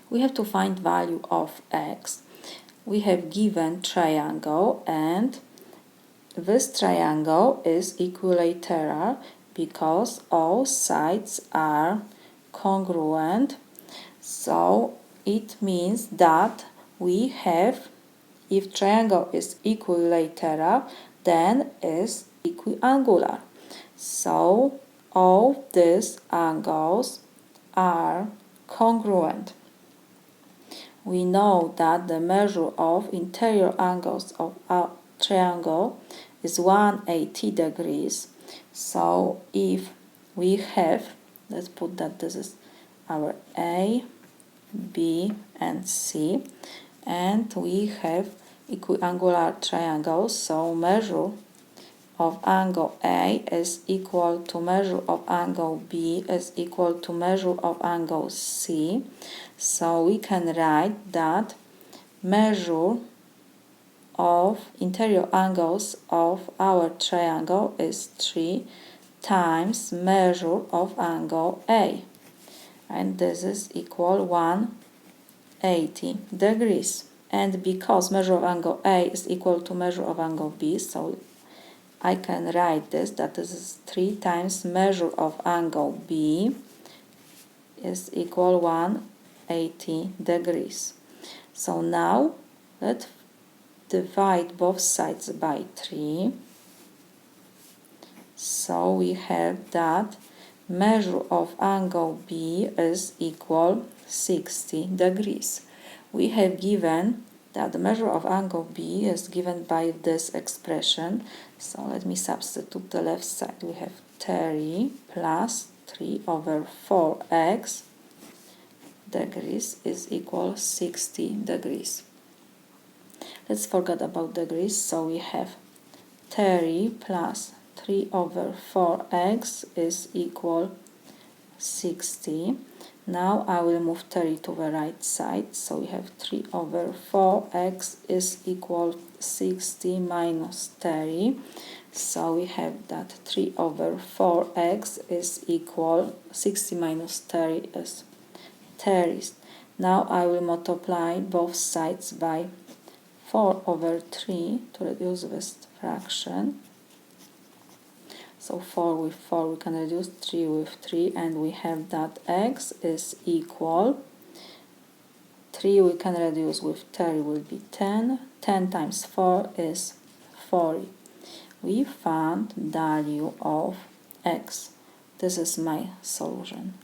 We have to find value of x. We have given triangle, and this triangle is equilateral because all sides are congruent. So it means that we have, if triangle is equilateral, then is equiangular. So all these angles are congruent. We know that the measure of interior angles of a triangle is 180 degrees. So if we have, let's put that this is our A, B and C, and we have equiangular triangles, so measure of angle A is equal to measure of angle B is equal to measure of angle C. So we can write that measure of interior angles of our triangle is 3 times measure of angle A, and this is equal 180 degrees. And because measure of angle A is equal to measure of angle B, so I can write this, that this is 3 times measure of angle B is equal 180 degrees. So now let's divide both sides by 3. So we have that measure of angle B is equal 60 degrees. We have given that the measure of angle B is given by this expression. So let me substitute the left side. We have 30 plus 3 over 4x degrees is equal 60 degrees. Let's forget about degrees. So we have 30 plus 3 over 4x is equal 60. Now I will move 30 to the right side. So we have 3 over 4x is equal 60 minus 30. So we have that 3 over 4x is equal 60 minus 30 is 30. Now I will multiply both sides by 4 over 3 to reduce this fraction. So 4 with 4 we can reduce, 3 with 3, and we have that x is equal 3 we can reduce with 30 will be 10. 10 times 4 is 40. We found value of x. This is my solution.